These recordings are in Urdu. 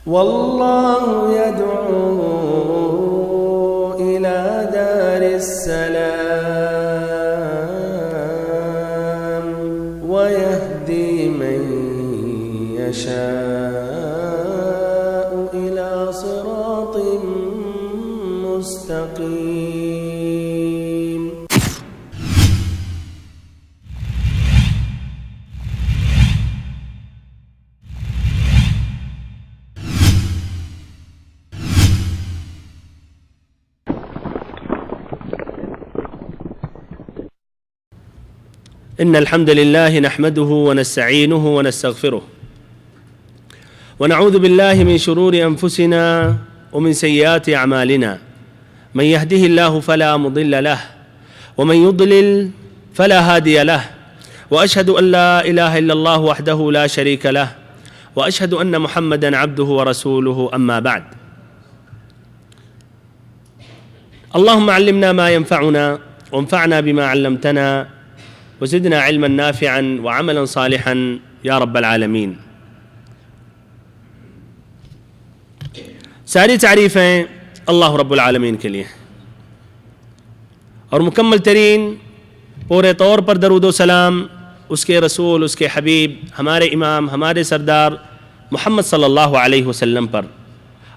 والله يدعو إلى دار السلام ويهدي من يشاء إلى صراط مستقيم. إن الحمد لله نحمده ونستعينه ونستغفره ونعوذ بالله من شرور أنفسنا ومن سيئات أعمالنا. من يهده الله فلا مضل له ومن يضلل فلا هادي له، وأشهد أن لا إله إلا الله وحده لا شريك له، وأشهد أن محمدًا عبده ورسوله. أما بعد، اللهم علمنا ما ينفعنا وانفعنا بما علمتنا وزدنا علما نافعا وعملا صالحا یا رب العالمین. ساری تعریفیں اللہ رب العالمین کے لیے اور مکمل ترین پورے طور پر درود و سلام اس کے رسول، اس کے حبیب، ہمارے امام، ہمارے سردار محمد صلی اللہ علیہ وسلم پر،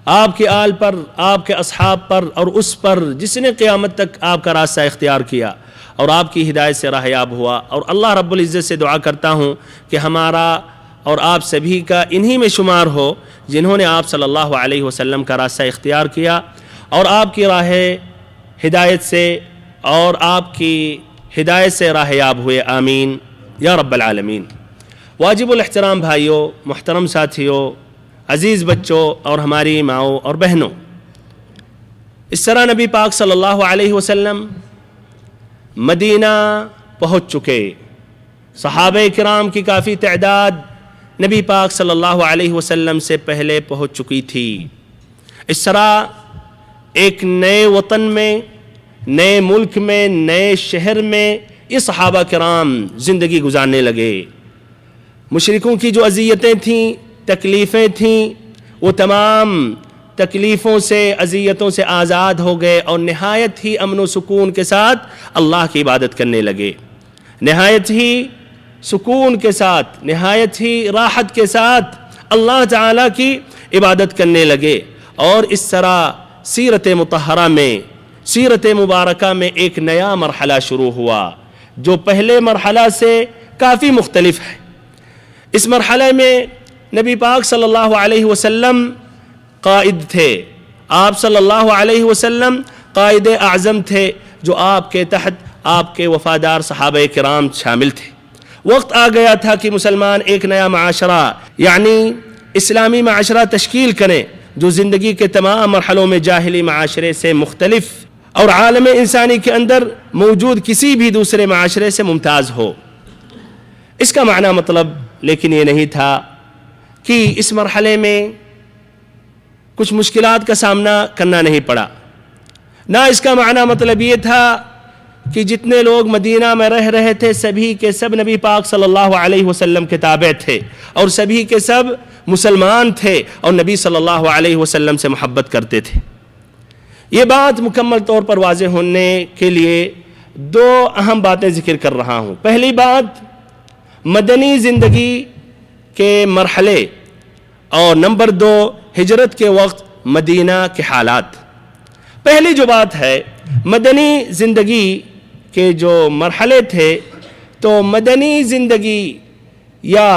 آپ کے آل پر، آپ کے اصحاب پر، اور اس پر جس نے قیامت تک آپ کا راستہ اختیار کیا اور آپ کی ہدایت سے راہیاب ہوا. اور اللہ رب العزت سے دعا کرتا ہوں کہ ہمارا اور آپ سبھی کا انہی میں شمار ہو جنہوں نے آپ صلی اللہ علیہ وسلم کا راستہ اختیار کیا اور آپ کی راہ ہدایت سے اور آپ کی ہدایت سے راہیاب ہوئے. آمین یا رب العالمین. واجب الاحترام بھائیوں، محترم ساتھیوں، عزیز بچوں اور ہماری ماؤں اور بہنوں، اس طرح نبی پاک صلی اللہ علیہ وسلم مدینہ پہنچ چکے. صحابہ کرام کی کافی تعداد نبی پاک صلی اللہ علیہ وسلم سے پہلے پہنچ چکی تھی. اس طرح ایک نئے وطن میں، نئے ملک میں، نئے شہر میں یہ صحابہ کرام زندگی گزارنے لگے. مشرکوں کی جو اذیتیں تھیں، تکلیفیں تھیں، وہ تمام تکلیفوں سے، اذیتوں سے آزاد ہو گئے اور نہایت ہی امن و سکون کے ساتھ اللہ کی عبادت کرنے لگے. نہایت ہی سکون کے ساتھ، نہایت ہی راحت کے ساتھ اللہ تعالیٰ کی عبادت کرنے لگے. اور اس طرح سیرت مطہرہ میں، سیرت مبارکہ میں ایک نیا مرحلہ شروع ہوا جو پہلے مرحلہ سے کافی مختلف ہے. اس مرحلے میں نبی پاک صلی اللہ علیہ وسلم قائد تھے. آپ صلی اللہ علیہ وسلم قائد اعظم تھے جو آپ کے تحت آپ کے وفادار صحابہ کرام شامل تھے. وقت آ گیا تھا کہ مسلمان ایک نیا معاشرہ یعنی اسلامی معاشرہ تشکیل کریں جو زندگی کے تمام مرحلوں میں جاہلی معاشرے سے مختلف اور عالم انسانی کے اندر موجود کسی بھی دوسرے معاشرے سے ممتاز ہو. اس کا معنی مطلب لیکن یہ نہیں تھا کہ اس مرحلے میں کچھ مشکلات کا سامنا کرنا نہیں پڑا. نہ اس کا معنی مطلب یہ تھا کہ جتنے لوگ مدینہ میں رہ رہے تھے سبھی کے سب نبی پاک صلی اللہ علیہ وسلم کے تابع تھے اور سبھی کے سب مسلمان تھے اور نبی صلی اللہ علیہ وسلم سے محبت کرتے تھے. یہ بات مکمل طور پر واضح ہونے کے لیے دو اہم باتیں ذکر کر رہا ہوں. پہلی بات مدنی زندگی کے مرحلے اور نمبر دو ہجرت کے وقت مدینہ کے حالات. پہلی جو بات ہے مدنی زندگی کے جو مرحلے تھے، تو مدنی زندگی یا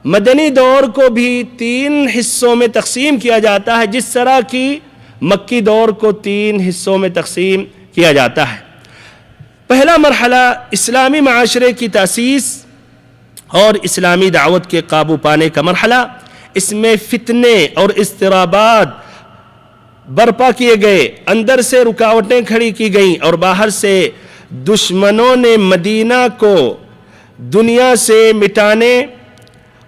مدنی دور کو بھی 3 حصوں میں تقسیم کیا جاتا ہے جس طرح کی مکی دور کو 3 حصوں میں تقسیم کیا جاتا ہے. پہلا مرحلہ اسلامی معاشرے کی تاسیس اور اسلامی دعوت کے قابو پانے کا مرحلہ. اس میں فتنے اور اضطرابات برپا کیے گئے، اندر سے رکاوٹیں کھڑی کی گئیں اور باہر سے دشمنوں نے مدینہ کو دنیا سے مٹانے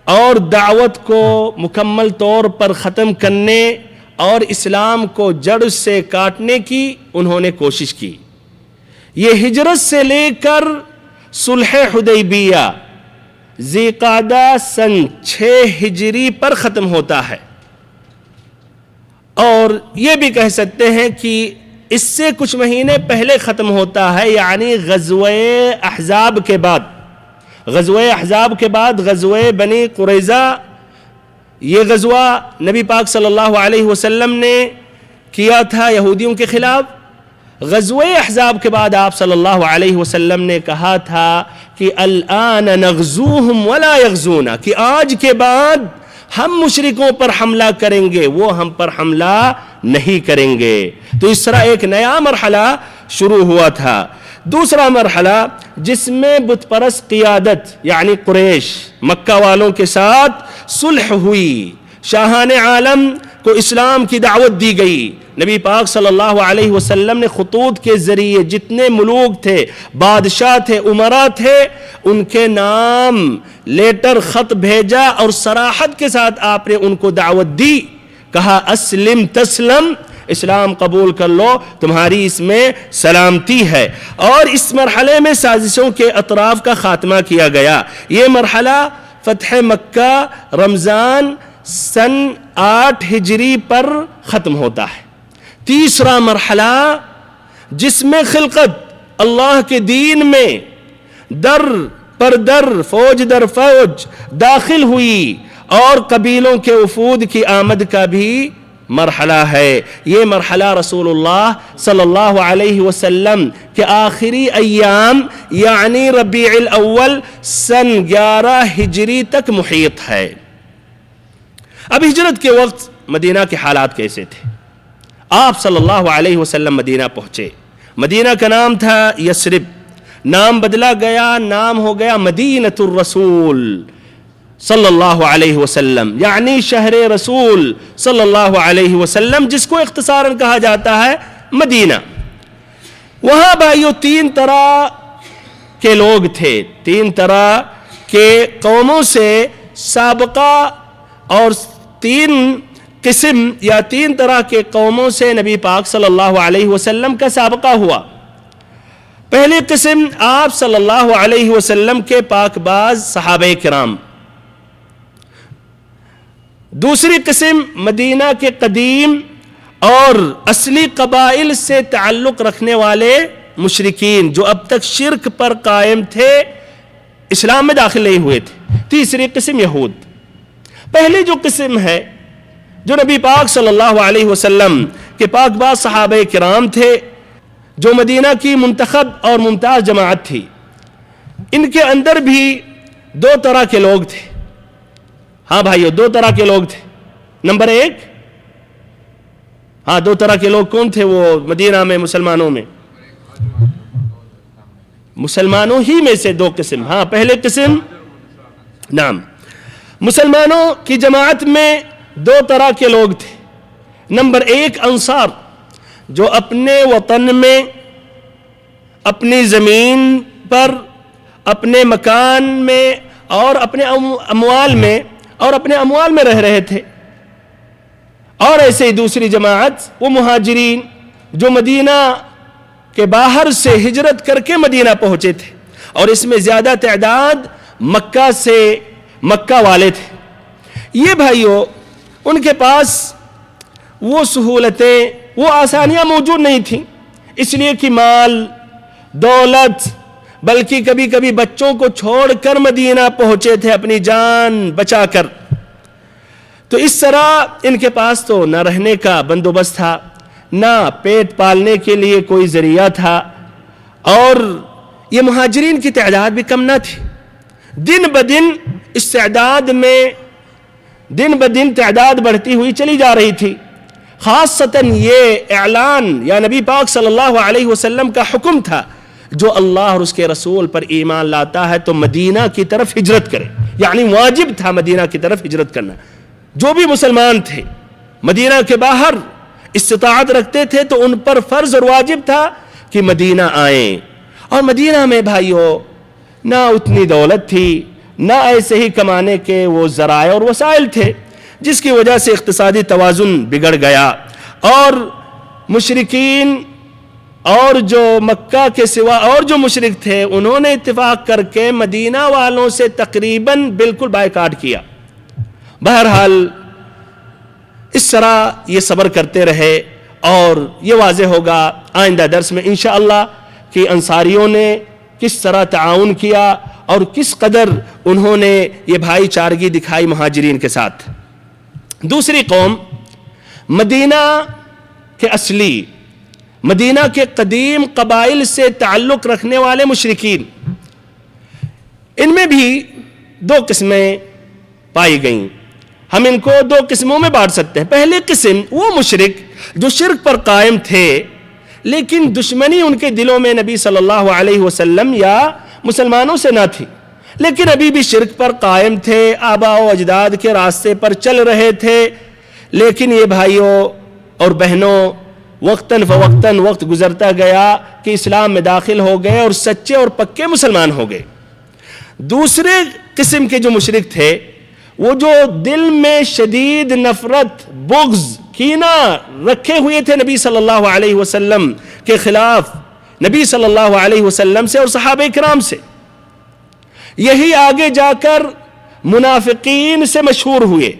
اور دعوت کو مکمل طور پر ختم کرنے اور اسلام کو جڑ سے کاٹنے کی انہوں نے کوشش کی. یہ ہجرت سے لے کر صلح حدیبیہ ذی قعدہ سن 6 ہجری پر ختم ہوتا ہے. اور یہ بھی کہہ سکتے ہیں کہ اس سے کچھ مہینے پہلے ختم ہوتا ہے، یعنی غزوہ احزاب کے بعد. غزوہ احزاب کے بعد غزوہ بنی قریظہ، یہ غزوہ نبی پاک صلی اللہ علیہ وسلم نے کیا تھا یہودیوں کے خلاف. غزوہ احزاب کے بعد آپ صلی اللہ علیہ وسلم نے کہا تھا کہ الآن نغزوہم ولا یغزونا، کہ آج کے بعد ہم مشرکوں پر حملہ کریں گے، وہ ہم پر حملہ نہیں کریں گے. تو اس طرح ایک نیا مرحلہ شروع ہوا تھا. دوسرا مرحلہ جس میں بت پرست قیادت یعنی قریش، مکہ والوں کے ساتھ صلح ہوئی، شاہان عالم کو اسلام کی دعوت دی گئی. نبی پاک صلی اللہ علیہ وسلم نے خطوط کے ذریعے جتنے ملوک تھے، بادشاہ تھے، امراء تھے، ان کے نام لیٹر خط بھیجا اور صراحت کے ساتھ آپ نے ان کو دعوت دی. کہا اسلم تسلم، اسلام قبول کر لو، تمہاری اس میں سلامتی ہے. اور اس مرحلے میں سازشوں کے اطراف کا خاتمہ کیا گیا. یہ مرحلہ فتح مکہ رمضان سن 8 ہجری پر ختم ہوتا ہے. تیسرا مرحلہ جس میں خلقت اللہ کے دین میں در پر در، فوج در فوج داخل ہوئی، اور قبیلوں کے وفود کی آمد کا بھی مرحلہ ہے. یہ مرحلہ رسول اللہ صلی اللہ علیہ وسلم کے آخری ایام یعنی ربیع الاول سن 11 ہجری تک محیط ہے. اب ہجرت کے وقت مدینہ کے حالات کیسے تھے؟ آپ صلی اللہ علیہ وسلم مدینہ پہنچے. مدینہ کا نام تھا یثرب، نام بدلا گیا، نام ہو گیا مدینۃ الرسول صلی اللہ علیہ وسلم، یعنی شہر رسول صلی اللہ علیہ وسلم، جس کو اختصاراً کہا جاتا ہے مدینہ. وہاں بھائیو 3 طرح کے لوگ تھے، 3 طرح کے قوموں سے سابقہ، اور 3 قسم یا 3 طرح کے قوموں سے نبی پاک صلی اللہ علیہ وسلم کا سابقہ ہوا. پہلی قسم آپ صلی اللہ علیہ وسلم کے پاک باز صحابہ کرام. دوسری قسم مدینہ کے قدیم اور اصلی قبائل سے تعلق رکھنے والے مشرکین جو اب تک شرک پر قائم تھے، اسلام میں داخل نہیں ہوئے تھے. تیسری قسم یہود. پہلی جو قسم ہے جو نبی پاک صلی اللہ علیہ وسلم کے پاک باز صحابہ کرام تھے، جو مدینہ کی منتخب اور ممتاز جماعت تھی، ان کے اندر بھی 2 طرح کے لوگ تھے. ہاں بھائیو 2 طرح کے لوگ تھے. نمبر 1، 2 طرح کے لوگ کون تھے وہ مدینہ میں مسلمانوں میں؟ مسلمانوں ہی میں سے 2 قسم. پہلے قسم نام مسلمانوں کی جماعت میں 2 طرح کے لوگ تھے. نمبر 1 انصار، جو اپنے وطن میں، اپنی زمین پر، اپنے مکان میں اور اپنے اموال میں رہ رہے تھے. اور ایسے ہی دوسری جماعت وہ مہاجرین جو مدینہ کے باہر سے ہجرت کر کے مدینہ پہنچے تھے، اور اس میں زیادہ تعداد مکہ والے تھے. یہ بھائیوں ان کے پاس وہ سہولتیں، وہ آسانیاں موجود نہیں تھیں، اس لیے کہ مال، دولت، بلکہ کبھی کبھی بچوں کو چھوڑ کر مدینہ پہنچے تھے اپنی جان بچا کر. تو اس طرح ان کے پاس تو نہ رہنے کا بندوبست تھا، نہ پیٹ پالنے کے لیے کوئی ذریعہ تھا، اور یہ مہاجرین کی تعداد بھی کم نہ تھی. دن بدن تعداد بڑھتی ہوئی چلی جا رہی تھی. خاصتاً یہ اعلان یا نبی پاک صلی اللہ علیہ وسلم کا حکم تھا، جو اللہ اور اس کے رسول پر ایمان لاتا ہے تو مدینہ کی طرف ہجرت کرے، یعنی واجب تھا مدینہ کی طرف ہجرت کرنا. جو بھی مسلمان تھے مدینہ کے باہر استطاعت رکھتے تھے تو ان پر فرض اور واجب تھا کہ مدینہ آئیں. اور مدینہ میں بھائیوں نہ اتنی دولت تھی، نہ ایسے ہی کمانے کے وہ ذرائع اور وسائل تھے، جس کی وجہ سے اقتصادی توازن بگڑ گیا. اور مشرکین اور جو مکہ کے سوا اور جو مشرک تھے، انہوں نے اتفاق کر کے مدینہ والوں سے تقریباً بالکل بائیکاٹ کیا. بہرحال اس کس طرح یہ صبر کرتے رہے، اور یہ واضح ہوگا آئندہ درس میں انشاءاللہ کہ انصاریوں نے کس طرح تعاون کیا اور کس قدر انہوں نے یہ بھائی چارگی دکھائی مہاجرین کے ساتھ۔ دوسری قوم مدینہ کے اصلی، مدینہ کے قدیم قبائل سے تعلق رکھنے والے مشرکین، ان میں بھی دو قسمیں پائی گئیں۔ ہم ان کو دو قسموں میں بانٹ سکتے ہیں۔ پہلی قسم وہ مشرک جو شرک پر قائم تھے لیکن دشمنی ان کے دلوں میں نبی صلی اللہ علیہ وسلم یا مسلمانوں سے نہ تھی، لیکن ابھی بھی شرک پر قائم تھے، آباء و اجداد کے راستے پر چل رہے تھے، لیکن یہ بھائیوں اور بہنوں وقتاً فوقتاً وقت گزرتا گیا کہ اسلام میں داخل ہو گئے اور سچے اور پکے مسلمان ہو گئے۔ دوسرے قسم کے جو مشرک تھے وہ جو دل میں شدید نفرت، بغض، کینہ رکھے ہوئے تھے نبی صلی اللہ علیہ وسلم کے خلاف، نبی صلی اللہ علیہ وسلم سے اور صحابہ کرام سے، یہی آگے جا کر منافقین سے مشہور ہوئے۔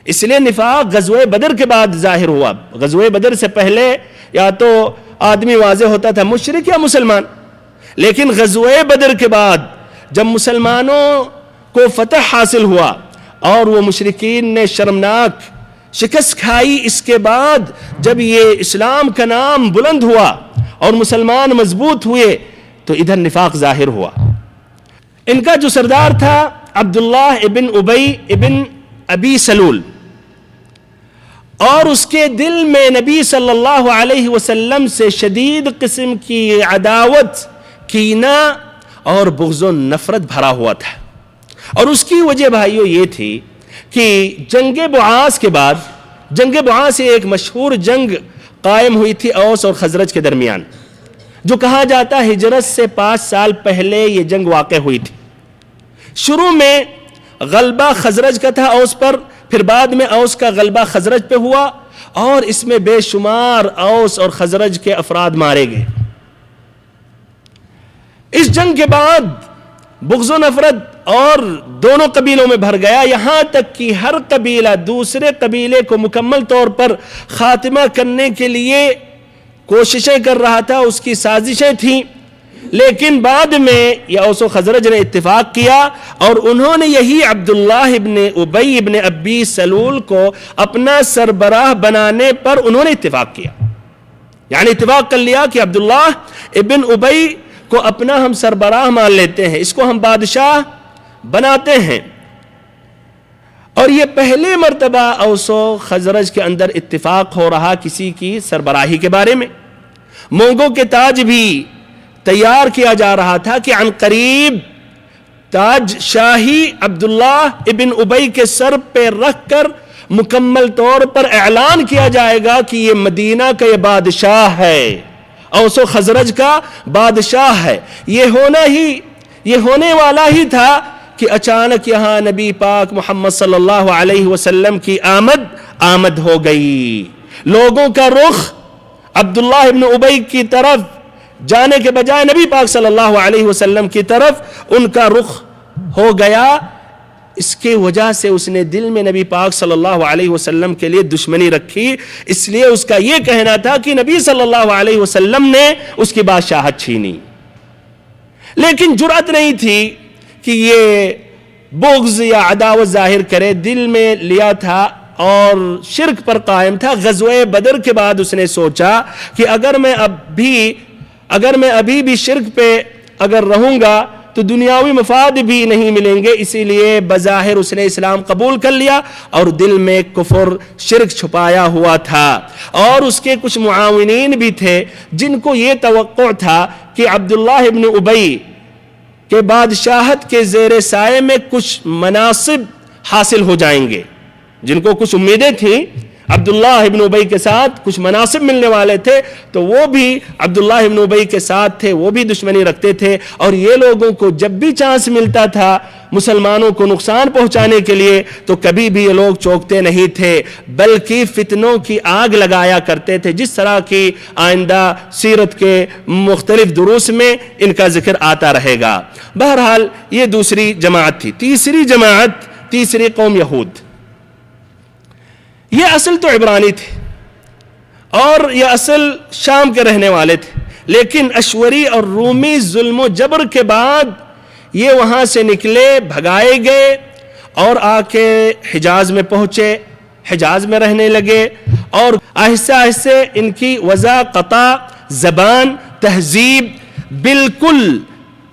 اس لیے نفاق غزوہ بدر کے بعد ظاہر ہوا۔ غزوہ بدر سے پہلے یا تو آدمی واضح ہوتا تھا مشرک یا مسلمان، لیکن غزوہ بدر کے بعد جب مسلمانوں کو فتح حاصل ہوا اور وہ مشرکین نے شرمناک شکست کھائی، اس کے بعد جب یہ اسلام کا نام بلند ہوا اور مسلمان مضبوط ہوئے تو ادھر نفاق ظاہر ہوا۔ ان کا جو سردار تھا عبداللہ ابن ابی ابن ابی سلول، اور اس کے دل میں نبی صلی اللہ علیہ وسلم سے شدید قسم کی عداوت، کینہ اور بغض و نفرت بھرا ہوا تھا۔ اور اس کی وجہ بھائیوں یہ تھی کہ جنگ بعاث کے بعد، جنگ بعاث ایک مشہور جنگ قائم ہوئی تھی اوس اور خزرج کے درمیان، جو کہا جاتا ہجرت سے 5 سال پہلے یہ جنگ واقع ہوئی تھی۔ شروع میں غلبہ خزرج کا تھا اوس پر، پھر بعد میں اوس کا غلبہ خزرج پہ ہوا، اور اس میں بے شمار اوس اور خزرج کے افراد مارے گئے۔ اس جنگ کے بعد بغض و نفرت اور دونوں قبیلوں میں بھر گیا، یہاں تک کہ ہر قبیلہ دوسرے قبیلے کو مکمل طور پر خاتمہ کرنے کے لیے کوششیں کر رہا تھا، اس کی سازشیں تھیں۔ لیکن بعد میں یہ اوس و خزرج نے اتفاق کیا اور انہوں نے یہی عبداللہ ابن ابی ابن ابی سلول کو اپنا سربراہ بنانے پر انہوں نے اتفاق کیا، یعنی اتفاق کر لیا کہ عبداللہ ابن ابی کو اپنا ہم سربراہ مان لیتے ہیں، اس کو ہم بادشاہ بناتے ہیں۔ اور یہ پہلے مرتبہ اوس و خزرج کے اندر اتفاق ہو رہا کسی کی سربراہی کے بارے میں۔ مونگوں کے تاج بھی تیار کیا جا رہا تھا کہ عن قریب تاج شاہی عبداللہ ابن ابی کے سر پہ رکھ کر مکمل طور پر اعلان کیا جائے گا کہ یہ مدینہ کا یہ بادشاہ ہے، اوس و خزرج کا بادشاہ ہے۔ یہ ہونے والا ہی تھا کہ اچانک یہاں نبی پاک محمد صلی اللہ علیہ وسلم کی آمد ہو گئی۔ لوگوں کا رخ عبداللہ ابن ابی کی طرف جانے کے بجائے نبی پاک صلی اللہ علیہ وسلم کی طرف ان کا رخ ہو گیا۔ اس کی وجہ سے اس نے دل میں نبی پاک صلی اللہ علیہ وسلم کے لیے دشمنی رکھی، اس لیے اس کا یہ کہنا تھا کہ نبی صلی اللہ علیہ وسلم نے اس کی بادشاہت چھینی، لیکن جرأت نہیں تھی کہ یہ بغض یا عداوت ظاہر کرے، دل میں لیا تھا اور شرک پر قائم تھا۔ غزوہ بدر کے بعد اس نے سوچا کہ اگر میں ابھی بھی شرک پہ اگر رہوں گا تو دنیاوی مفاد بھی نہیں ملیں گے، اسی لیے بظاہر اس نے اسلام قبول کر لیا اور دل میں کفر شرک چھپایا ہوا تھا۔ اور اس کے کچھ معاونین بھی تھے جن کو یہ توقع تھا کہ عبداللہ ابن ابی کے بادشاہت کے زیر سائے میں کچھ مناصب حاصل ہو جائیں گے، جن کو کچھ امیدیں تھیں عبداللہ ابن ابی کے ساتھ کچھ مناصب ملنے والے تھے، تو وہ بھی عبداللہ ابن ابی کے ساتھ تھے، وہ بھی دشمنی رکھتے تھے۔ اور یہ لوگوں کو جب بھی چانس ملتا تھا مسلمانوں کو نقصان پہنچانے کے لیے تو کبھی بھی یہ لوگ چوکتے نہیں تھے، بلکہ فتنوں کی آگ لگایا کرتے تھے، جس طرح کی آئندہ سیرت کے مختلف دروس میں ان کا ذکر آتا رہے گا۔ بہرحال یہ دوسری جماعت تھی۔ تیسری قوم یہود۔ یہ اصل تو عبرانی تھے اور یہ اصل شام کے رہنے والے تھے، لیکن اشوری اور رومی ظلم و جبر کے بعد یہ وہاں سے نکلے، بھگائے گئے اور آ کے حجاز میں پہنچے، حجاز میں رہنے لگے، اور آہستہ آہستہ ان کی وضاقتہ، زبان، تہذیب بالکل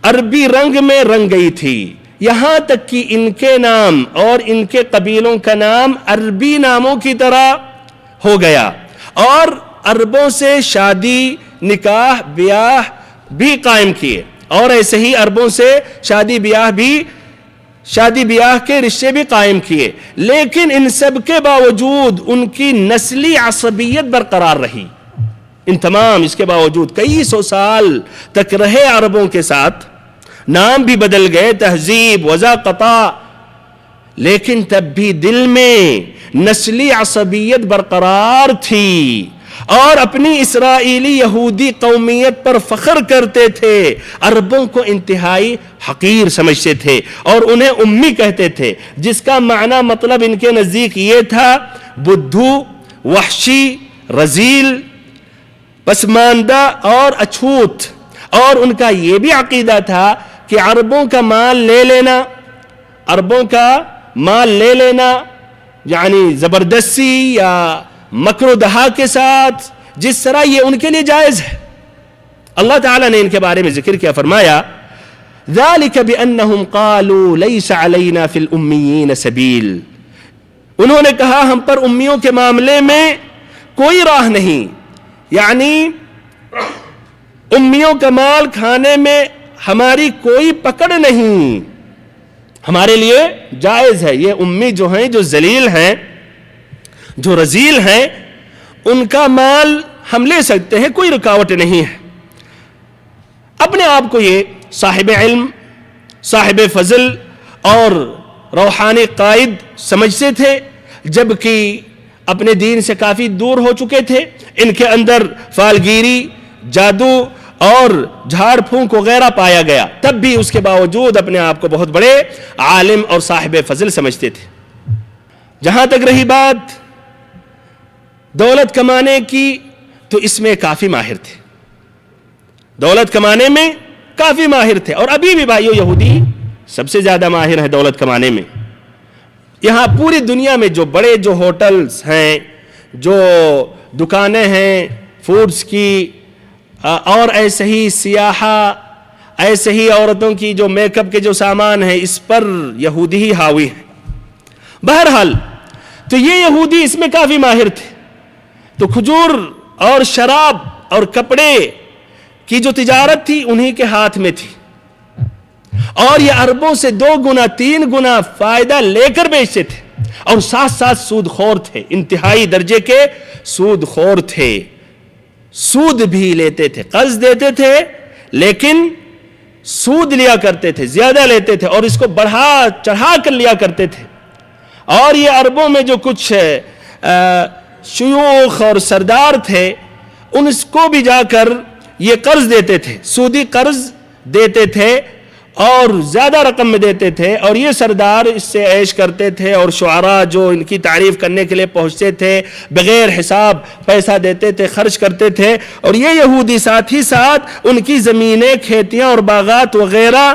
عربی رنگ میں رنگ گئی تھی، یہاں تک کہ ان کے نام اور ان کے قبیلوں کا نام عربی ناموں کی طرح ہو گیا، اور عربوں سے شادی، نکاح، بیاہ بھی قائم کیے، اور ایسے ہی عربوں سے شادی بیاہ کے رشتے بھی قائم کیے، لیکن ان سب کے باوجود ان کی نسلی عصبیت برقرار رہی۔ ان تمام اس کے باوجود کئی سو سال تک رہے عربوں کے ساتھ، نام بھی بدل گئے، تہذیب، وضاقتہ، لیکن تب بھی دل میں نسلی عصبیت برقرار تھی، اور اپنی اسرائیلی یہودی قومیت پر فخر کرتے تھے، عربوں کو انتہائی حقیر سمجھتے تھے اور انہیں امی کہتے تھے، جس کا معنی مطلب ان کے نزدیک یہ تھا بدھو، وحشی، رذیل، پسماندہ اور اچھوت، اور ان کا یہ بھی عقیدہ تھا کہ عربوں کا مال لے لینا یعنی زبردستی یا مکر و دہا کے ساتھ، جس طرح یہ ان کے لیے جائز ہے۔ اللہ تعالیٰ نے ان کے بارے میں ذکر کیا، فرمایا ذَلِكَ بِأَنَّهُمْ قَالُوا لَيْسَ عَلَيْنَا فِي الْأُمِّيِّينَ سَبِيلٌ، انہوں نے کہا ہم پر امیوں کے معاملے میں کوئی راہ نہیں، یعنی امیوں کا مال کھانے میں ہماری کوئی پکڑ نہیں، ہمارے لیے جائز ہے۔ یہ امی جو ہیں، جو ذلیل ہیں، جو رذیل ہیں، ان کا مال ہم لے سکتے ہیں، کوئی رکاوٹ نہیں ہے۔ اپنے آپ کو یہ صاحب علم، صاحب فضل اور روحانی قائد سمجھتے تھے، جبکہ اپنے دین سے کافی دور ہو چکے تھے۔ ان کے اندر فالگیری، جادو اور جھاڑ پھونک وغیرہ پایا گیا، تب بھی اس کے باوجود اپنے آپ کو بہت بڑے عالم اور صاحب فضل سمجھتے تھے۔ جہاں تک رہی بات دولت کمانے کی، تو اس میں کافی ماہر تھے، دولت کمانے میں کافی ماہر تھے، اور ابھی بھی بھائیو یہودی سب سے زیادہ ماہر ہیں دولت کمانے میں۔ یہاں پوری دنیا میں جو بڑے جو ہوٹلز ہیں، جو دکانیں ہیں فوڈز کی، اور ایسے ہی سیاحہ، ایسے ہی عورتوں کی جو میک اپ کے جو سامان ہیں، اس پر یہودی ہی حاوی ہیں۔ بہرحال تو یہ یہودی اس میں کافی ماہر تھے، تو کھجور اور شراب اور کپڑے کی جو تجارت تھی انہی کے ہاتھ میں تھی، اور یہ عربوں سے 2 گنا 3 گنا فائدہ لے کر بیچتے تھے، اور ساتھ ساتھ سود خور تھے، انتہائی درجے کے سود خور تھے، سود بھی لیتے تھے، قرض دیتے تھے لیکن سود لیا کرتے تھے، زیادہ لیتے تھے، اور اس کو بڑھا چڑھا کر لیا کرتے تھے۔ اور یہ عربوں میں جو کچھ شیوخ اور سردار تھے، ان کو بھی جا کر یہ قرض دیتے تھے، سودی قرض دیتے تھے اور زیادہ رقم میں دیتے تھے، اور یہ سردار اس سے عیش کرتے تھے، اور شعراء جو ان کی تعریف کرنے کے لیے پہنچتے تھے بغیر حساب پیسہ دیتے تھے، خرچ کرتے تھے، اور یہ یہودی ساتھ ہی ساتھ ان کی زمینیں، کھیتیاں اور باغات وغیرہ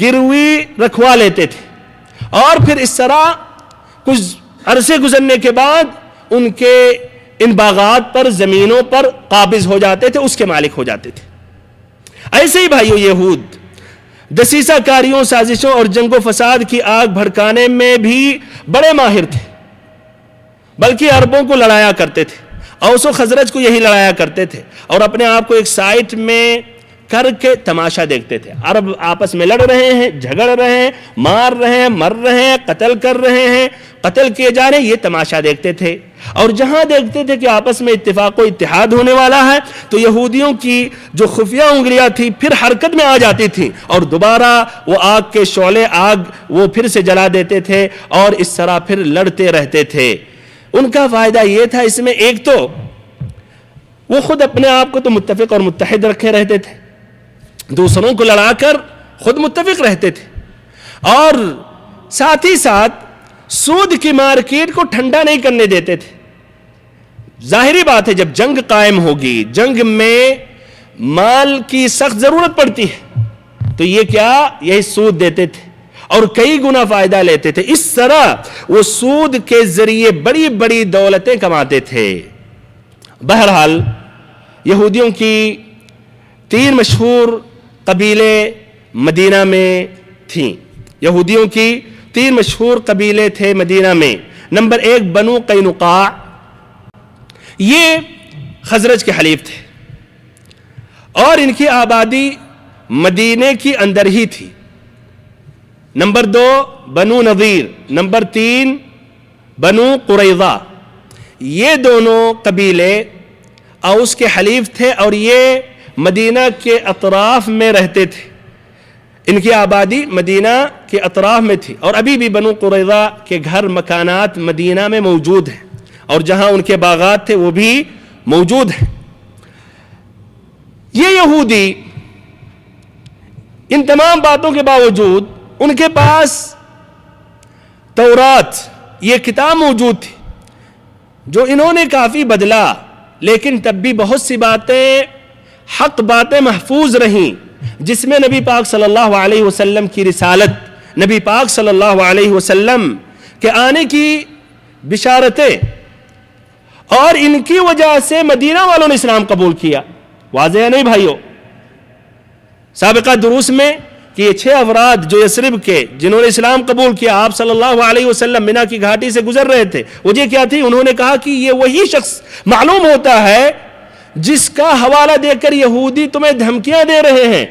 گروی رکھوا لیتے تھے، اور پھر اس طرح کچھ عرصے گزرنے کے بعد ان کے ان باغات پر، زمینوں پر قابض ہو جاتے تھے، اس کے مالک ہو جاتے تھے۔ ایسے ہی بھائیو یہود دسیسہ کاریوں، سازشوں اور جنگ و فساد کی آگ بھڑکانے میں بھی بڑے ماہر تھے، بلکہ عربوں کو لڑایا کرتے تھے، اوس و خزرج کو یہی لڑایا کرتے تھے، اور اپنے آپ کو ایک سائٹ میں کر کے تماشا دیکھتے تھے۔ عرب آپس میں لڑ رہے ہیں، جھگڑ رہے ہیں، مار رہے ہیں، مر رہے ہیں، قتل کر رہے ہیں، قتل کیے جا رہے ہیں، یہ تماشا دیکھتے تھے، اور جہاں دیکھتے تھے کہ آپس میں اتفاق و اتحاد ہونے والا ہے، تو یہودیوں کی جو خفیہ انگلیاں تھیں پھر حرکت میں آ جاتی تھیں، اور دوبارہ وہ آگ کے شعلے، وہ پھر سے جلا دیتے تھے، اور اس طرح پھر لڑتے رہتے تھے۔ ان کا فائدہ یہ تھا اس میں، ایک تو وہ خود اپنے آپ کو تو متفق اور متحد رکھے رہتے تھے، دوسروں کو لڑا کر خود متفق رہتے تھے، اور ساتھ ہی ساتھ سود کی مارکیٹ کو ٹھنڈا نہیں کرنے دیتے تھے. ظاہری بات ہے جب جنگ قائم ہوگی, جنگ میں مال کی سخت ضرورت پڑتی ہے, تو یہ کیا, یہی سود دیتے تھے اور کئی گنا فائدہ لیتے تھے. اس طرح وہ سود کے ذریعے بڑی بڑی دولتیں کماتے تھے. بہرحال یہودیوں کی 3 مشہور قبیلے مدینہ میں تھیں. یہودیوں کی 3 مشہور قبیلے تھے مدینہ میں. نمبر 1 بنو قینقاع, یہ خزرج کے حلیف تھے اور ان کی آبادی مدینے کی اندر ہی تھی. نمبر 2 بنو نذیر, نمبر 3 بنو قریظہ. یہ دونوں قبیلے اوس کے حلیف تھے اور یہ مدینہ کے اطراف میں رہتے تھے. ان کی آبادی مدینہ کے اطراف میں تھی اور ابھی بھی بنو قریظہ کے گھر مکانات مدینہ میں موجود ہیں اور جہاں ان کے باغات تھے وہ بھی موجود ہیں. یہ یہودی ان تمام باتوں کے باوجود ان کے پاس تورات یہ کتاب موجود تھی جو انہوں نے کافی بدلا, لیکن تب بھی بہت سی باتیں حق باتیں محفوظ رہیں, جس میں نبی پاک صلی اللہ علیہ وسلم کی رسالت, نبی پاک صلی اللہ علیہ وسلم کے آنے کی بشارتیں, اور ان کی وجہ سے مدینہ والوں نے اسلام قبول کیا. واضح ہے نہیں بھائیو؟ سابقہ دروس میں کہ یہ 6 افراد جو یثرب کے جنہوں نے اسلام قبول کیا, آپ صلی اللہ علیہ وسلم منا کی گھاٹی سے گزر رہے تھے. وجہ کیا تھی؟ انہوں نے کہا کہ یہ وہی شخص معلوم ہوتا ہے جس کا حوالہ دے کر یہودی تمہیں دھمکیاں دے رہے ہیں,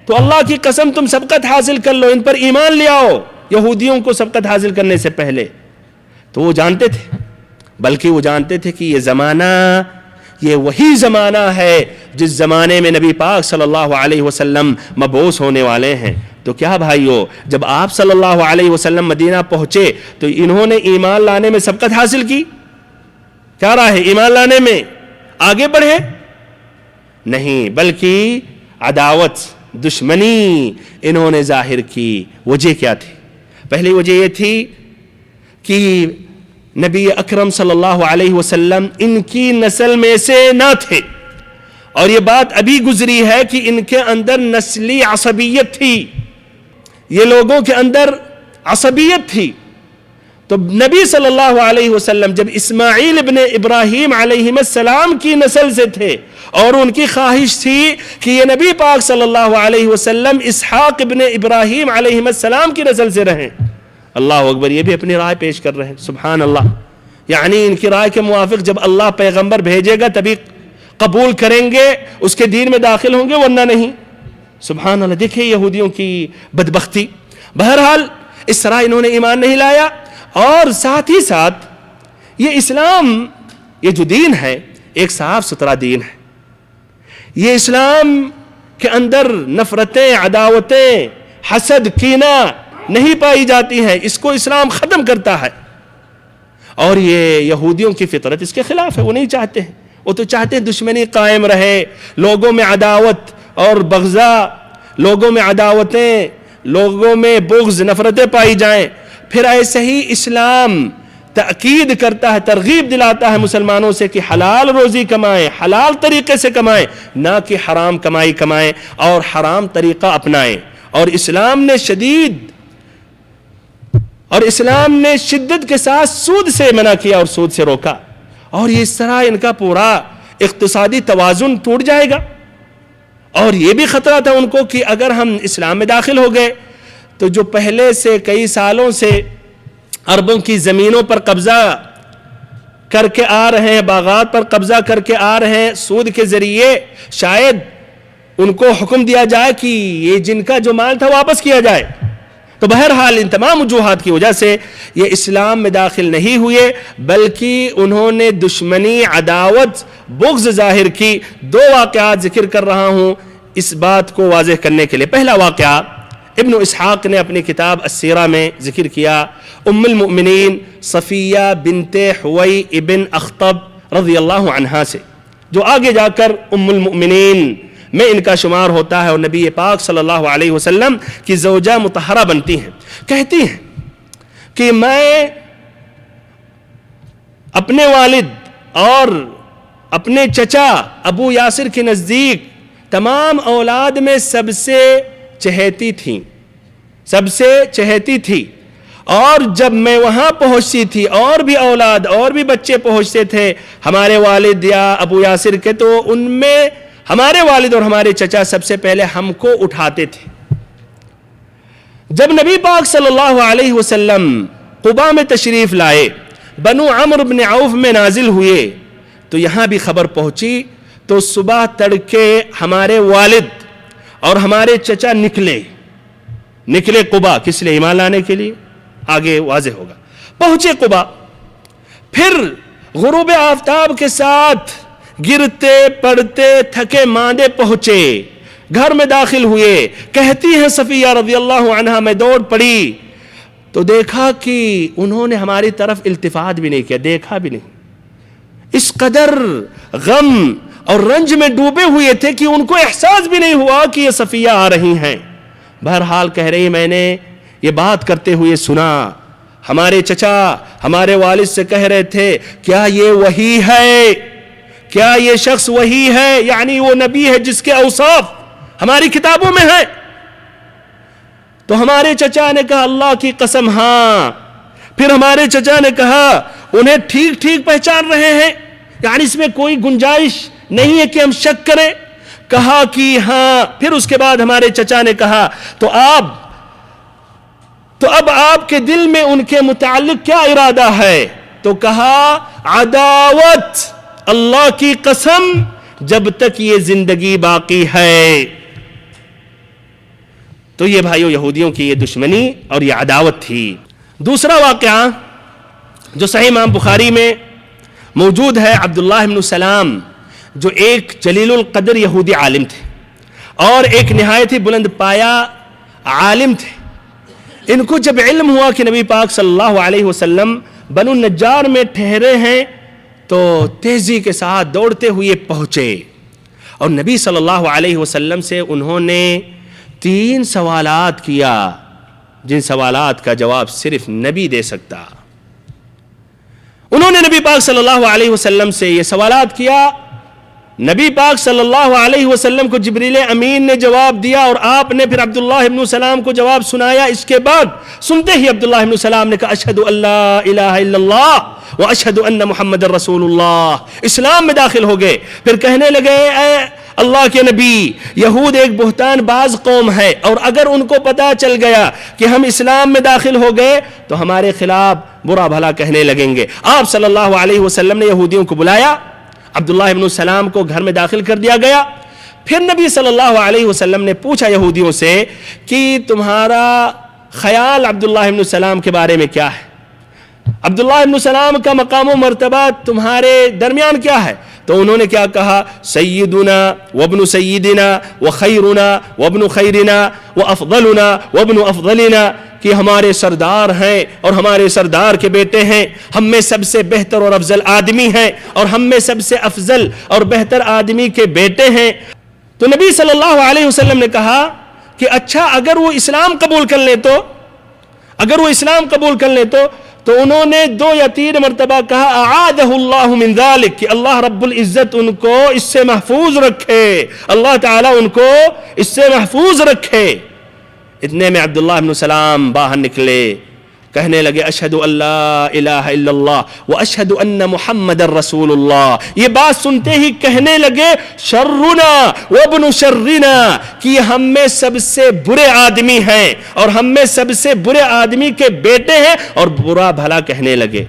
تو اللہ کی قسم تم سبقت حاصل کر لو, ان پر ایمان لے آؤ یہودیوں کو سبقت حاصل کرنے سے پہلے. تو وہ جانتے تھے, بلکہ وہ جانتے تھے کہ یہ زمانہ یہ وہی زمانہ ہے جس زمانے میں نبی پاک صلی اللہ علیہ وسلم مبعوث ہونے والے ہیں. تو کیا بھائیو, جب آپ صلی اللہ علیہ وسلم مدینہ پہنچے تو انہوں نے ایمان لانے میں سبقت حاصل کی؟ کیا رہا ہے ایمان لانے میں؟ آگے بڑھے نہیں, بلکہ عداوت دشمنی انہوں نے ظاہر کی. وجہ کیا تھی؟ پہلی وجہ یہ تھی کہ نبی اکرم صلی اللہ علیہ وسلم ان کی نسل میں سے نہ تھے, اور یہ بات ابھی گزری ہے کہ ان کے اندر نسلی عصبیت تھی, یہ لوگوں کے اندر عصبیت تھی. تو نبی صلی اللہ علیہ وسلم جب اسماعیل ابن ابراہیم علیہ السلام کی نسل سے تھے اور ان کی خواہش تھی کہ یہ نبی پاک صلی اللہ علیہ وسلم اسحاق ابن ابراہیم علیہ السلام کی نسل سے رہیں. اللہ اکبر, یہ بھی اپنی رائے پیش کر رہے ہیں, سبحان اللہ. یعنی ان کی رائے کے موافق جب اللہ پیغمبر بھیجے گا تبھی قبول کریں گے, اس کے دین میں داخل ہوں گے, ورنہ نہیں. سبحان اللہ. دیکھیں یہودیوں کی بدبختی. بہرحال اس طرح انہوں نے ایمان نہیں لایا, اور ساتھ ہی ساتھ یہ اسلام یہ جو دین ہے ایک صاف ستھرا دین ہے. یہ اسلام کے اندر نفرتیں, عداوتیں, حسد, کینہ نہیں پائی جاتی ہیں. اس کو اسلام ختم کرتا ہے, اور یہ یہودیوں کی فطرت اس کے خلاف ہے. وہ نہیں چاہتے ہیں, وہ تو چاہتے ہیں دشمنی قائم رہے, لوگوں میں عداوت اور بغضا, لوگوں میں عداوتیں, لوگوں میں بغض, نفرتیں پائی جائیں. پھر ایسے ہی اسلام تأکید کرتا ہے, ترغیب دلاتا ہے مسلمانوں سے کہ حلال روزی کمائیں, حلال طریقے سے کمائیں, نہ کہ حرام کمائی کمائیں اور حرام طریقہ اپنائیں. اور اسلام نے شدت کے ساتھ سود سے منع کیا اور سود سے روکا, اور اس طرح ان کا پورا اقتصادی توازن ٹوٹ جائے گا. اور یہ بھی خطرہ تھا ان کو کہ اگر ہم اسلام میں داخل ہو گئے تو جو پہلے سے کئی سالوں سے عربوں کی زمینوں پر قبضہ کر کے آ رہے ہیں, باغات پر قبضہ کر کے آ رہے ہیں سود کے ذریعے, شاید ان کو حکم دیا جائے کہ یہ جن کا جو مال تھا واپس کیا جائے. تو بہرحال ان تمام وجوہات کی وجہ سے یہ اسلام میں داخل نہیں ہوئے, بلکہ انہوں نے دشمنی, عداوت, بغض ظاہر کی. 2 واقعات ذکر کر رہا ہوں اس بات کو واضح کرنے کے لیے. پہلا واقعہ ابن اسحاق نے اپنی کتاب السیرہ میں ذکر کیا, ام المؤمنین صفیہ بنت حوی ابن اخطب رضی اللہ عنہا سے, جو آگے جا کر ام المؤمنین میں ان کا شمار ہوتا ہے اور نبی پاک صلی اللہ علیہ وسلم کی زوجہ مطہرہ بنتی ہیں. کہتی ہیں کہ میں اپنے والد اور اپنے چچا ابو یاسر کے نزدیک تمام اولاد میں سب سے چہیتی تھی، اور جب میں وہاں پہنچتی تھی اور بھی اولاد اور بھی بچے پہنچتے تھے ہمارے والد یا ابو یاسر کے، تو ان میں ہمارے والد اور ہمارے چچا سب سے پہلے ہم کو اٹھاتے تھے۔ جب نبی پاک صلی اللہ علیہ وسلم قباء میں تشریف لائے، بنو عمرو بن عوف میں نازل ہوئے، تو یہاں بھی خبر پہنچی، تو صبح تڑکے ہمارے والد اور ہمارے چچا نکلے قباء، کس لیے؟ ایمان لانے کے لیے، آگے واضح ہوگا۔ پہنچے قباء، پھر غروب آفتاب کے ساتھ گرتے پڑتے تھکے ماندے پہنچے، گھر میں داخل ہوئے۔ کہتی ہیں صفیہ رضی اللہ عنہا، میں دوڑ پڑی تو دیکھا کہ انہوں نے ہماری طرف التفات بھی نہیں کیا، دیکھا بھی نہیں۔ اس قدر غم اور رنج میں ڈوبے ہوئے تھے کہ ان کو احساس بھی نہیں ہوا کہ یہ صفیہ آ رہی ہیں۔ بہرحال کہہ رہی، میں نے یہ بات کرتے ہوئے سنا، ہمارے چچا ہمارے والد سے کہہ رہے تھے، کیا یہ وہی ہے؟ کیا یہ شخص وہی ہے؟ یعنی وہ نبی ہے جس کے اوصاف ہماری کتابوں میں ہیں؟ تو ہمارے چچا نے کہا، اللہ کی قسم ہاں۔ پھر ہمارے چچا نے کہا، انہیں ٹھیک ٹھیک پہچان رہے ہیں، یعنی اس میں کوئی گنجائش نہیں ہے کہ ہم شک کریں؟ کہا کہ ہاں۔ پھر اس کے بعد ہمارے چچا نے کہا، تو اب آپ کے دل میں ان کے متعلق کیا ارادہ ہے؟ تو کہا، عداوت، اللہ کی قسم جب تک یہ زندگی باقی ہے۔ تو یہ بھائیوں یہودیوں کی یہ دشمنی اور یہ عداوت تھی۔ دوسرا واقعہ جو صحیح امام بخاری میں موجود ہے، عبداللہ بن سلام جو ایک جلیل القدر یہودی عالم تھے اور ایک نہایت ہی بلند پایا عالم تھے۔ ان کو جب علم ہوا کہ نبی پاک صلی اللہ علیہ وسلم بنو النجار میں ٹھہرے ہیں، تو تیزی کے ساتھ دوڑتے ہوئے پہنچے اور نبی صلی اللہ علیہ وسلم سے انہوں نے 3 سوالات کیا، جن سوالات کا جواب صرف نبی دے سکتا۔ انہوں نے نبی پاک صلی اللہ علیہ وسلم سے یہ سوالات کیا، نبی پاک صلی اللہ علیہ وسلم کو جبریل امین نے جواب دیا، اور آپ نے پھر عبداللہ ابن سلام کو جواب سنایا۔ اس کے بعد سنتے ہی عبداللہ ابن سلام نے کہا، اشہد ان لا الہ الا اللہ واشہد ان محمد رسول اللہ، اسلام میں داخل ہو گئے۔ پھر کہنے لگے، اے اللہ کے نبی، یہود ایک بہتان باز قوم ہے، اور اگر ان کو پتا چل گیا کہ ہم اسلام میں داخل ہو گئے تو ہمارے خلاف برا بھلا کہنے لگیں گے۔ آپ صلی اللہ علیہ وسلم نے یہودیوں کو بلایا، عبداللہ ابن سلام کو گھر میں داخل کر دیا گیا۔ پھر نبی صلی اللہ علیہ وسلم نے پوچھا یہودیوں سے کہ تمہارا خیال عبداللہ ابن سلام کے بارے میں کیا ہے؟ عبداللہ ابن سلام کا مقام و مرتبہ تمہارے درمیان کیا ہے؟ تو انہوں نے کیا کہا، سیدنا وابن سیدنا وخیرنا وابن خیرنا وافضلنا وابن افضلنا، کہ ہمارے سردار ہیں اور ہمارے سردار کے بیٹے ہیں، ہم میں سب سے بہتر اور افضل آدمی ہیں اور ہم میں سب سے افضل اور بہتر آدمی کے بیٹے ہیں۔ تو نبی صلی اللہ علیہ وسلم نے کہا کہ اچھا اگر وہ اسلام قبول کر لیں تو انہوں نے 2 یا 3 مرتبہ کہا، اعاذہ اللہ من ذالک، کہ اللہ رب العزت ان کو اس سے محفوظ رکھے، اللہ تعالیٰ ان کو اس سے محفوظ رکھے۔ اتنے میں عبداللہ ابن سلام باہر نکلے، کہنے لگے، اشہد ان لا الہ الا اللہ واشہد ان محمد رسول اللہ۔ یہ بات سنتے ہی کہنے لگے، شرنا وابن شرنا، کہ ہم میں سب سے برے آدمی ہیں اور ہم میں سب سے برے آدمی کے بیٹے ہیں، اور برا بھلا کہنے لگے۔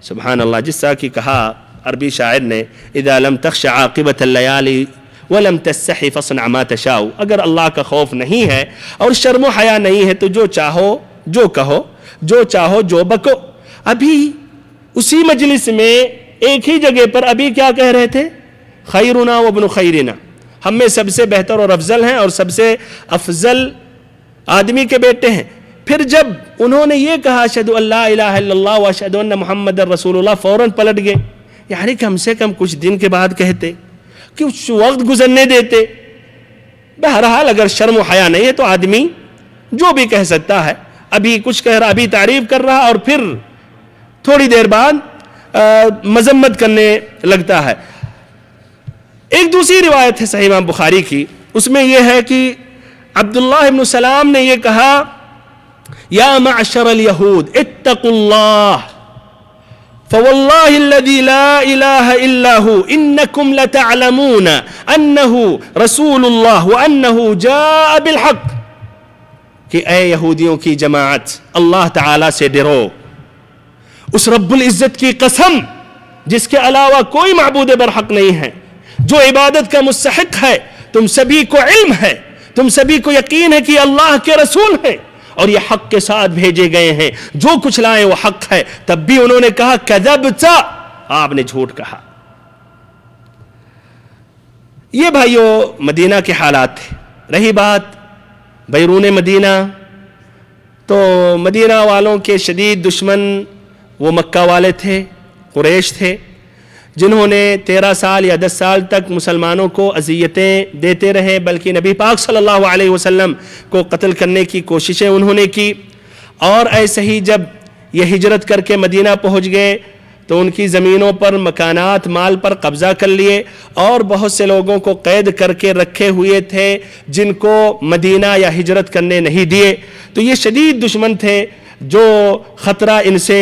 سبحان اللہ، جس طرح کی کہا عربی شاعر نے، اذا لم تخش عاقبۃ اللیالی وَلَمْ تَسْتَحِ فَاصْنَعْ مَا تَشَاءُ، اگر اللہ کا خوف نہیں ہے اور شرم و حیا نہیں ہے تو جو چاہو جو کہو، جو چاہو جو بکو۔ ابھی اسی مجلس میں ایک ہی جگہ پر ابھی کیا کہہ رہے تھے، خیرنا وابن خیرنا، ہم میں سب سے بہتر اور افضل ہیں اور سب سے افضل آدمی کے بیٹے ہیں۔ پھر جب انہوں نے یہ کہا، اشہد ان لا الہ الا اللہ واشہد ان محمد رسول اللہ، فوراً پلٹ گئے، یعنی کم سے کم کچھ دن کے بعد کہتے، کچھ وقت گزرنے دیتے۔ بہرحال اگر شرم و حیا نہیں ہے تو آدمی جو بھی کہہ سکتا ہے، ابھی کچھ کہہ رہا, ابھی تعریف کر رہا, اور پھر تھوڑی دیر بعد مذمت کرنے لگتا ہے. ایک دوسری روایت ہے صحیح امام بخاری کی, اس میں یہ ہے کہ عبداللہ ابن سلام نے یہ کہا, یا معشر الیہود اتقوا اللہ فواللہ الذی لا الہ الا ہو انکم لتعلمون انہ رسول اللہ وانہ جاء بالحق, کہ اے یہودیوں کی جماعت, اللہ تعالی سے ڈرو, اس رب العزت کی قسم جس کے علاوہ کوئی معبود برحق نہیں ہے, جو عبادت کا مستحق ہے, تم سبھی کو علم ہے, تم سبھی کو یقین ہے کہ اللہ کے رسول ہیں اور یہ حق کے ساتھ بھیجے گئے ہیں, جو کچھ لائیں وہ حق ہے. تب بھی انہوں نے کہا کذبت, آپ نے جھوٹ کہا. یہ بھائیو مدینہ کے حالات تھے. رہی بات بیرون مدینہ, تو مدینہ والوں کے شدید دشمن وہ مکہ والے تھے, قریش تھے, جنہوں نے 13 سال یا 10 سال تک مسلمانوں کو اذیتیں دیتے رہے, بلکہ نبی پاک صلی اللہ علیہ وسلم کو قتل کرنے کی کوششیں انہوں نے کی. اور ایسے ہی جب یہ ہجرت کر کے مدینہ پہنچ گئے تو ان کی زمینوں پر, مکانات, مال پر قبضہ کر لیے, اور بہت سے لوگوں کو قید کر کے رکھے ہوئے تھے جن کو مدینہ یا ہجرت کرنے نہیں دیے. تو یہ شدید دشمن تھے, جو خطرہ ان سے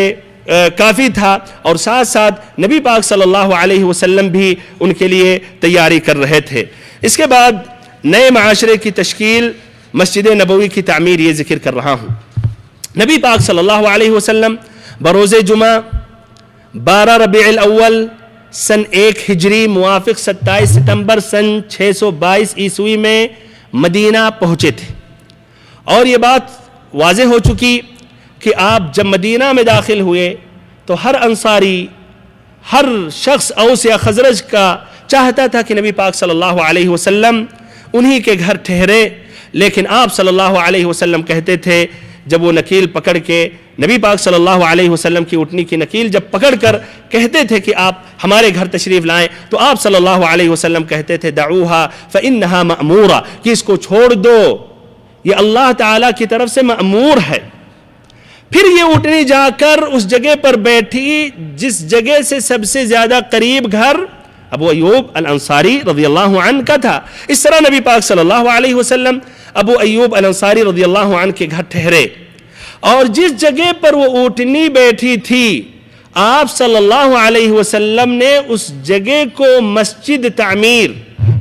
کافی تھا, اور ساتھ ساتھ نبی پاک صلی اللہ علیہ وسلم بھی ان کے لیے تیاری کر رہے تھے. اس کے بعد نئے معاشرے کی تشکیل, مسجد نبوی کی تعمیر, یہ ذکر کر رہا ہوں. نبی پاک صلی اللہ علیہ وسلم بروز جمعہ 12 ربیع الاول سن 1 ہجری موافق 27 ستمبر سن 622 عیسوی میں مدینہ پہنچے تھے. اور یہ بات واضح ہو چکی کہ آپ جب مدینہ میں داخل ہوئے تو ہر انصاری, ہر شخص اوس یا خزرج کا چاہتا تھا کہ نبی پاک صلی اللہ علیہ وسلم انہی کے گھر ٹھہرے. لیکن آپ صلی اللہ علیہ وسلم کہتے تھے, جب وہ نکیل پکڑ کے, نبی پاک صلی اللہ علیہ وسلم کی اٹھنی کی نکیل جب پکڑ کر کہتے تھے کہ آپ ہمارے گھر تشریف لائیں, تو آپ صلی اللہ علیہ وسلم کہتے تھے دعوہا فإنہا مأمورہ, کہ اس کو چھوڑ دو, یہ اللہ تعالیٰ کی طرف سے مأمور ہے. پھر یہ اٹھنی جا کر اس جگہ پر بیٹھی جس جگہ سے سب سے زیادہ قریب گھر ابو ایوب الانصاری رضی اللہ عنہ کا تھا. اس طرح نبی پاک صلی اللہ علیہ وسلم ابو ایوب الانصاری رضی اللہ عنہ کے گھر ٹھہرے, اور جس جگہ پر وہ اونٹنی بیٹھی تھی آپ صلی اللہ علیہ وسلم نے اس جگہ کو مسجد تعمیر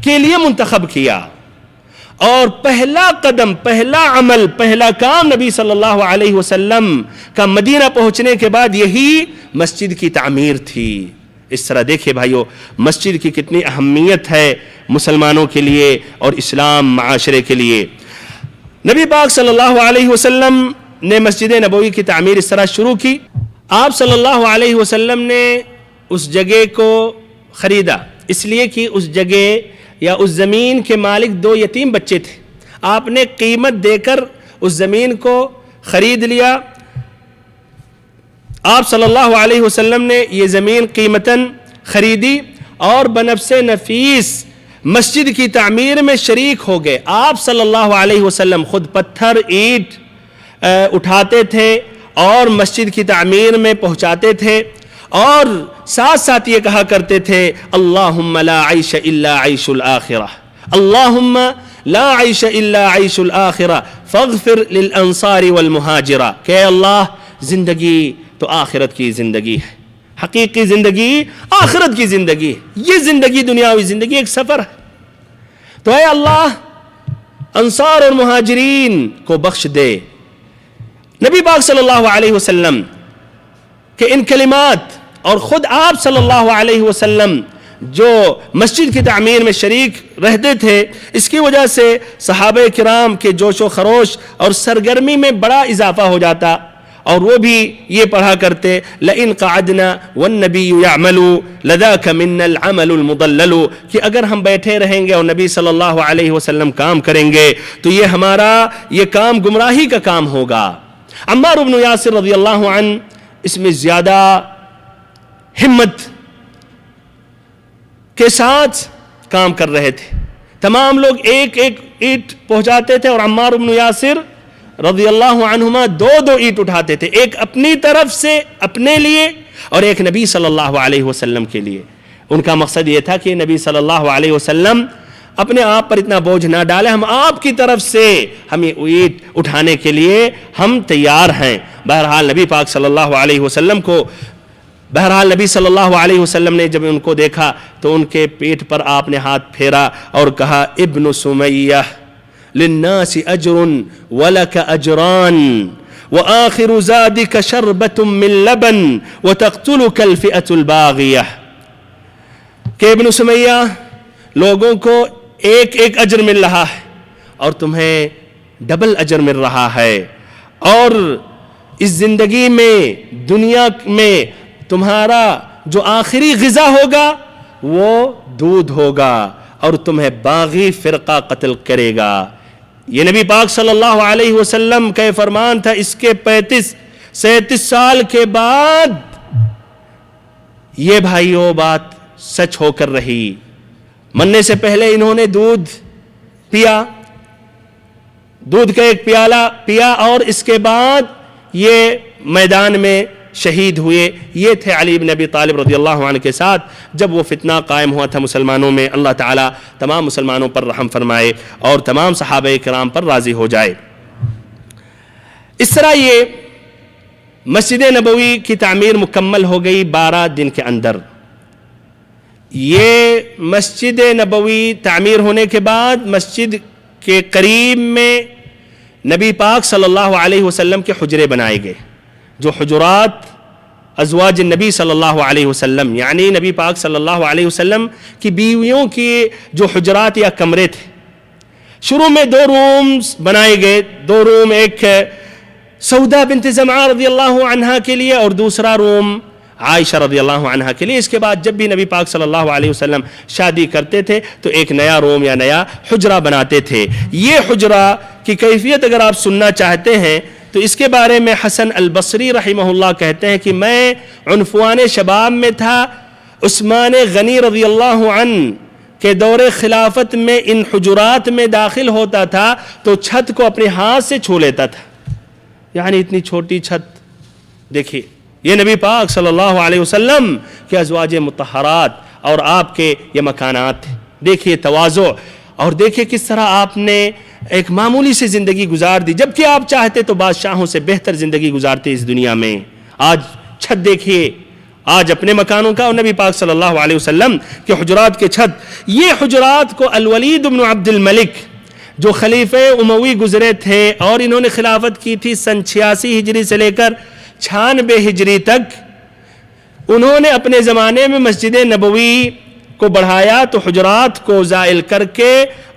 کے لیے منتخب کیا. اور پہلا قدم, پہلا عمل, پہلا کام نبی صلی اللہ علیہ وسلم کا مدینہ پہنچنے کے بعد یہی مسجد کی تعمیر تھی. اس طرح دیکھیں بھائیو مسجد کی کتنی اہمیت ہے مسلمانوں کے لیے اور اسلام معاشرے کے لیے. نبی پاک صلی اللہ علیہ وسلم نے مسجد نبوی کی تعمیر اس طرح شروع کی. آپ صلی اللہ علیہ وسلم نے اس جگہ کو خریدا, اس لیے کہ اس جگہ یا اس زمین کے مالک 2 یتیم بچے تھے. آپ نے قیمت دے کر اس زمین کو خرید لیا. آپ صلی اللہ علیہ وسلم نے یہ زمین قیمتاً خریدی اور بنفس نفیس مسجد کی تعمیر میں شریک ہو گئے. آپ صلی اللہ علیہ وسلم خود پتھر, اینٹ اٹھاتے تھے اور مسجد کی تعمیر میں پہنچاتے تھے, اور ساتھ ساتھ یہ کہا کرتے تھے اللہم لا عیش الا عیش الآخرہ, اللہم لا عیش الا عیش الآخرہ فاغفر للانصار والمہاجرہ, کہ اللہ زندگی تو آخرت کی زندگی ہے, حقیقی زندگی آخرت کی زندگی ہے, یہ زندگی دنیاوی زندگی ایک سفر ہے. تو اے اللہ انصار اور مہاجرین کو بخش دے. نبی پاک صلی اللہ علیہ وسلم کہ ان کلمات اور خود آپ صلی اللہ علیہ وسلم جو مسجد کی تعمیر میں شریک رہتے تھے, اس کی وجہ سے صحابہ کرام کے جوش و خروش اور سرگرمی میں بڑا اضافہ ہو جاتا, اور وہ بھی یہ پڑھا کرتے لئن قعدنا والنبی یعمل لذاک منا العمل المضلل, کہ اگر ہم بیٹھے رہیں گے اور نبی صلی اللہ علیہ وسلم کام کریں گے تو یہ ہمارا یہ کام گمراہی کا کام ہوگا. عمار بن یاسر رضی اللہ عنہ اس میں زیادہ ہمت کے ساتھ کام کر رہے تھے. تمام لوگ ایک ایک اینٹ پہنچاتے تھے اور عمار بن یاسر رضی اللہ عنہما دو اینٹ اٹھاتے تھے، ایک اپنی طرف سے اپنے لیے اور ایک نبی صلی اللہ علیہ وسلم کے لیے۔ ان کا مقصد یہ تھا کہ نبی صلی اللہ علیہ وسلم اپنے آپ پر اتنا بوجھ نہ ڈالے، ہم آپ کی طرف سے ہمیں اینٹ اٹھانے کے لیے ہم تیار ہیں۔ بہرحال نبی پاک صلی اللہ علیہ وسلم کو نبی صلی اللہ علیہ وسلم نے جب ان کو دیکھا تو ان کے پیٹ پر آپ نے ہاتھ پھیرا اور کہا ابن سمیہ للناس اجر ولک اجران وآخر زادک شربت من لبن وتقتلک الفئة الباغیہ، کہ ابن سمیہ لوگوں کو ایک ایک اجر مل رہا ہے اور تمہیں ڈبل اجر مل رہا ہے، اور اس زندگی میں دنیا میں تمہارا جو آخری غذا ہوگا وہ دودھ ہوگا اور تمہیں باغی فرقہ قتل کرے گا۔ یہ نبی پاک صلی اللہ علیہ وسلم کا فرمان تھا۔ اس کے 37 سال کے بعد یہ بھائیوں بات سچ ہو کر رہی۔ مرنے سے پہلے انہوں نے دودھ پیا، دودھ کا ایک پیالہ پیا، اور اس کے بعد یہ میدان میں شہید ہوئے۔ یہ تھے علی بن ابی طالب رضی اللہ عنہ کے ساتھ جب وہ فتنہ قائم ہوا تھا مسلمانوں میں۔ اللہ تعالیٰ تمام مسلمانوں پر رحم فرمائے اور تمام صحابہ کرام پر راضی ہو جائے۔ اس طرح یہ مسجد نبوی کی تعمیر مکمل ہو گئی 12 دن کے اندر۔ یہ مسجد نبوی تعمیر ہونے کے بعد مسجد کے قریب میں نبی پاک صلی اللہ علیہ وسلم کے حجرے بنائے گئے، جو حجرات ازواج النبی صلی اللہ علیہ وسلم، یعنی نبی پاک صلی اللہ علیہ وسلم کی بیویوں کی جو حجرات یا کمرے تھے۔ شروع میں 2 رومز بنائے گئے، 2 روم، ایک سودا بنت زمعہ رضی اللہ عنہا کے لیے اور دوسرا روم عائشہ رضی اللہ عنہا کے لیے۔ اس کے بعد جب بھی نبی پاک صلی اللہ علیہ وسلم شادی کرتے تھے تو ایک نیا روم یا نیا حجرہ بناتے تھے۔ یہ حجرہ کی کیفیت اگر آپ سننا چاہتے ہیں تو اس کے بارے میں حسن البصری رحمہ اللہ کہتے ہیں کہ میں عنفوان شباب میں تھا، عثمان غنی رضی اللہ عنہ کے دور خلافت میں ان حجرات میں داخل ہوتا تھا تو چھت کو اپنے ہاتھ سے چھو لیتا تھا، یعنی اتنی چھوٹی چھت۔ دیکھیے یہ نبی پاک صلی اللہ علیہ وسلم کے ازواج مطہرات اور آپ کے یہ مکانات، دیکھیے تواضع، اور دیکھیے کس طرح آپ نے ایک معمولی سے زندگی گزار دی، جبکہ آپ چاہتے تو بادشاہوں سے بہتر زندگی گزارتے اس دنیا میں۔ آج چھت دیکھیے، آج اپنے مکانوں کا اور نبی پاک صلی اللہ علیہ وسلم کے حجرات کے چھت۔ یہ حجرات کو الولید بن عبد الملک جو خلیفہ اموی گزرے تھے اور انہوں نے خلافت کی تھی سن 86 ہجری سے لے کر 96 ہجری تک، انہوں نے اپنے زمانے میں مسجد نبوی کو بڑھایا تو حجرات کو زائل کر کے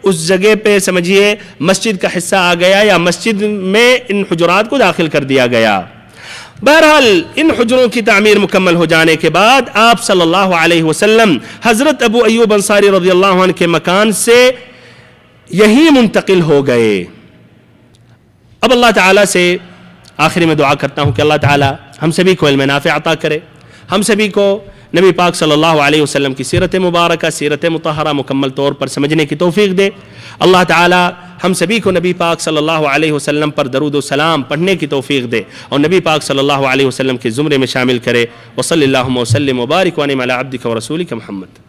اس جگہ پہ سمجھیے مسجد کا حصہ آ گیا یا مسجد میں ان حجرات کو داخل کر دیا گیا۔ بہرحال ان حجروں کی تعمیر مکمل ہو جانے کے بعد آپ صلی اللہ علیہ وسلم حضرت ابو ایوب انصاری رضی اللہ عنہ کے مکان سے یہی منتقل ہو گئے۔ اب اللہ تعالیٰ سے آخری میں دعا کرتا ہوں کہ اللہ تعالیٰ ہم سبھی کو علم نافع عطا کرے، ہم سبھی کو نبی پاک صلی اللہ علیہ وسلم کی سیرت مبارکہ، سیرت مطہرہ مکمل طور پر سمجھنے کی توفیق دے۔ اللہ تعالیٰ ہم سبھی کو نبی پاک صلی اللہ علیہ وسلم پر درود و سلام پڑھنے کی توفیق دے اور نبی پاک صلی اللہ علیہ وسلم کے زمرے میں شامل کرے۔ وصلی اللہم وسلم وبارک وانعم علی عبدک ورسولک محمد۔